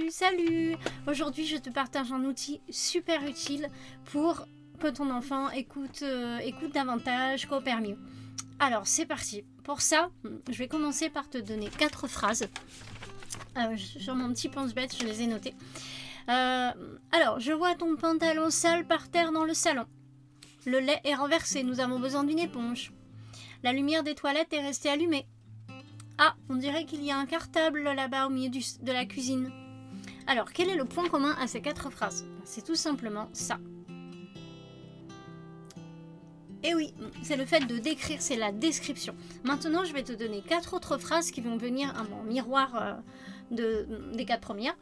Salut. Aujourd'hui, je te partage un outil super utile pour que ton enfant écoute davantage, coopère mieux. Alors, c'est parti. Pour ça, je vais commencer par te donner 4 phrases. Sur mon petit pense-bête, je les ai notées. Alors, je vois ton pantalon sale par terre dans le salon. Le lait est renversé, nous avons besoin d'une éponge. La lumière des toilettes est restée allumée. Ah, on dirait qu'il y a un cartable là-bas au milieu de la cuisine. Alors, quel est le point commun à ces 4 phrases? C'est tout simplement ça. Et oui, c'est le fait de décrire, c'est la description. Maintenant, je vais te donner 4 autres phrases qui vont venir à mon miroir des 4 premières.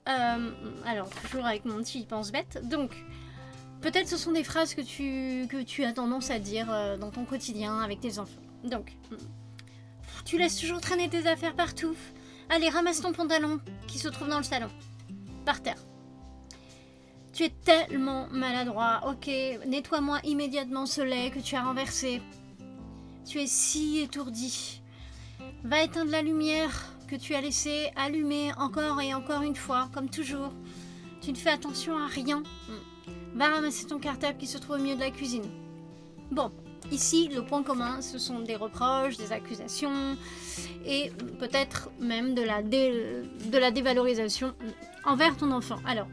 Alors, toujours avec mon petit pense-bête. Donc, peut-être ce sont des phrases que tu as tendance à dire dans ton quotidien avec tes enfants. Donc, tu laisses toujours traîner tes affaires partout. Allez, ramasse ton pantalon qui se trouve dans le salon. Par terre. Tu es tellement maladroit. Ok, nettoie-moi immédiatement ce lait que tu as renversé. Tu es si étourdi. Va éteindre la lumière que tu as laissée allumée encore et encore une fois, comme toujours. Tu ne fais attention à rien. Va ramasser ton cartable qui se trouve au milieu de la cuisine. Bon, ici, le point commun, ce sont des reproches, des accusations et peut-être même de la dévalorisation envers ton enfant. Alors,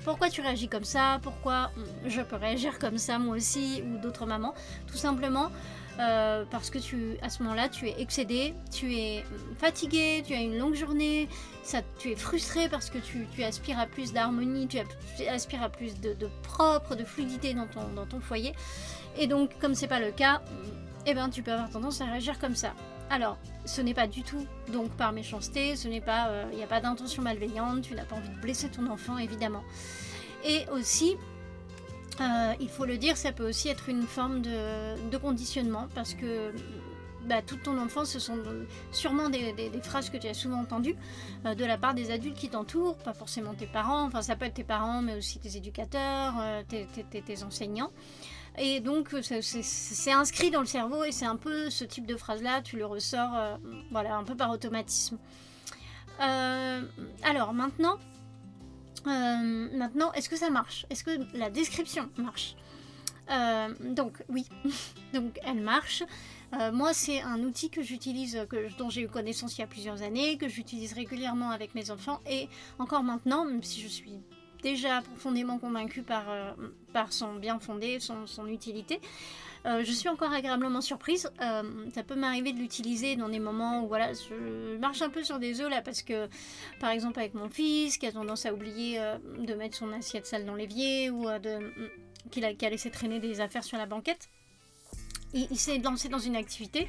pourquoi tu réagis comme ça? Pourquoi je peux réagir comme ça moi aussi ou d'autres mamans? Tout simplement parce que à ce moment-là, tu es excédé, tu es fatigué, tu as une longue journée, tu es frustré parce que tu aspires à plus d'harmonie, tu aspires à plus de propre, de fluidité dans ton foyer. Et donc, comme c'est pas le cas, tu peux avoir tendance à réagir comme ça. Alors, ce n'est pas du tout donc par méchanceté, il n'y a pas d'intention malveillante, tu n'as pas envie de blesser ton enfant, évidemment. Et aussi, il faut le dire, ça peut aussi être une forme de conditionnement, parce que toute ton enfance, ce sont sûrement des phrases que tu as souvent entendues de la part des adultes qui t'entourent, pas forcément tes parents, enfin ça peut être tes parents, mais aussi tes éducateurs, tes enseignants. Et donc c'est inscrit dans le cerveau et c'est un peu ce type de phrase-là, tu le ressors un peu par automatisme. Alors maintenant, est-ce que ça marche? Est-ce que la description marche? Donc oui, donc elle marche. Moi c'est un outil que j'utilise, dont j'ai eu connaissance il y a plusieurs années, que j'utilise régulièrement avec mes enfants et encore maintenant, même si je suis déjà profondément convaincue par son bien fondé, son utilité. Je suis encore agréablement surprise. Ça peut m'arriver de l'utiliser dans des moments où je marche un peu sur des œufs là, parce que par exemple avec mon fils qui a tendance à oublier de mettre son assiette sale dans l'évier ou qui a laissé traîner des affaires sur la banquette. Il s'est lancé dans une activité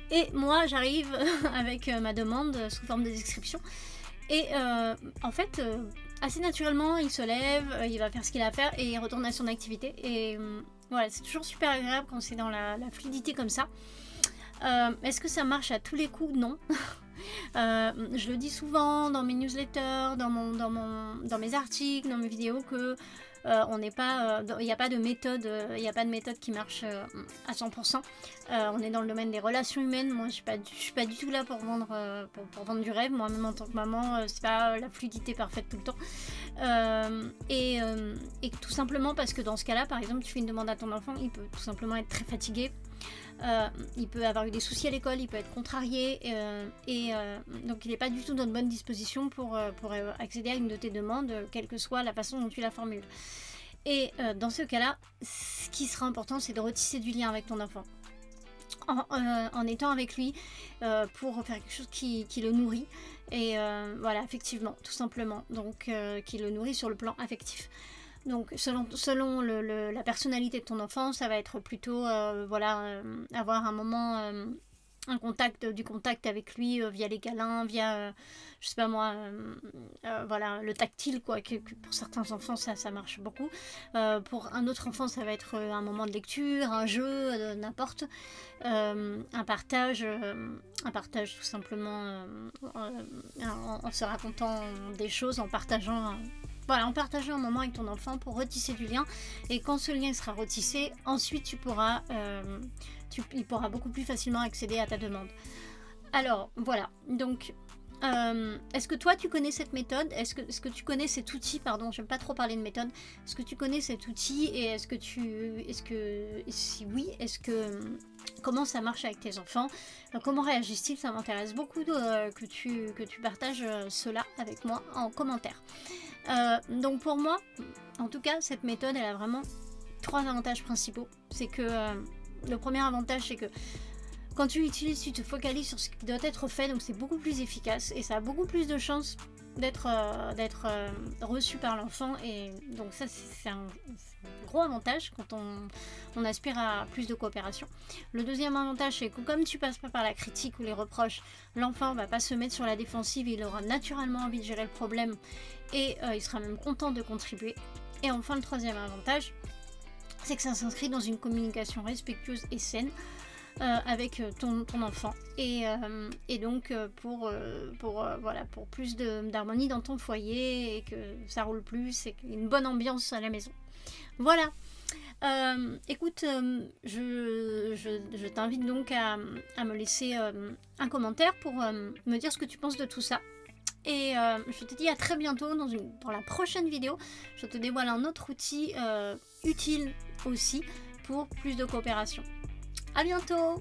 et moi j'arrive avec ma demande sous forme de description et en fait assez naturellement il se lève, il va faire ce qu'il a à faire et il retourne à son activité et c'est toujours super agréable quand c'est dans la fluidité comme ça. Est-ce que ça marche à tous les coups? Non. Je le dis souvent dans mes newsletters, dans mes articles, dans mes vidéos que il n'y a pas de méthode qui marche à 100%. On est dans le domaine des relations humaines. Moi, je suis pas du tout là pour vendre du rêve. Moi-même en tant que maman, c'est pas la fluidité parfaite tout le temps. Et tout simplement parce que dans ce cas-là, par exemple, tu fais une demande à ton enfant, il peut tout simplement être très fatigué. Il peut avoir eu des soucis à l'école, il peut être contrarié donc il n'est pas du tout dans de bonnes dispositions pour accéder à une de tes demandes, quelle que soit la façon dont tu la formules. Et dans ce cas-là, ce qui sera important, c'est de retisser du lien avec ton enfant en étant avec lui pour faire quelque chose qui le nourrit et effectivement, tout simplement, donc qui le nourrit sur le plan affectif. Donc selon la personnalité de ton enfant, ça va être plutôt avoir un moment, du contact avec lui via les câlins, via je sais pas moi, le tactile quoi. Que pour certains enfants ça marche beaucoup. Pour un autre enfant ça va être un moment de lecture, un jeu, n'importe, un partage tout simplement, en se racontant des choses, en partageant un moment avec ton enfant pour retisser du lien. Et quand ce lien sera retissé, ensuite il pourra beaucoup plus facilement accéder à ta demande. Alors voilà, donc Est-ce que toi tu connais cette méthode? Est-ce que tu connais cet outil? Pardon, j'aime pas trop parler de méthode. Est-ce que tu connais cet outil et si oui, comment ça marche avec tes enfants? Comment réagissent-ils? Ça m'intéresse beaucoup que tu partages cela avec moi en commentaire. Donc pour moi, en tout cas, cette méthode, elle a vraiment 3 avantages principaux. C'est que le premier avantage, c'est que quand tu l'utilises, tu te focalises sur ce qui doit être fait, donc c'est beaucoup plus efficace et ça a beaucoup plus de chances d'être reçu par l'enfant. Et donc ça, c'est un gros avantage quand on aspire à plus de coopération. Le deuxième avantage, c'est que comme tu passes pas par la critique ou les reproches, l'enfant va pas se mettre sur la défensive, il aura naturellement envie de gérer le problème et il sera même content de contribuer. Et enfin, le troisième avantage, c'est que ça s'inscrit dans une communication respectueuse et saine avec ton enfant et donc pour plus d'harmonie dans ton foyer et que ça roule plus et qu'il y ait une bonne ambiance à la maison. Voilà. Écoute, je t'invite donc à me laisser un commentaire pour me dire ce que tu penses de tout ça. Et je te dis à très bientôt dans la prochaine vidéo. Je te dévoile un autre outil utile aussi pour plus de coopération. À bientôt!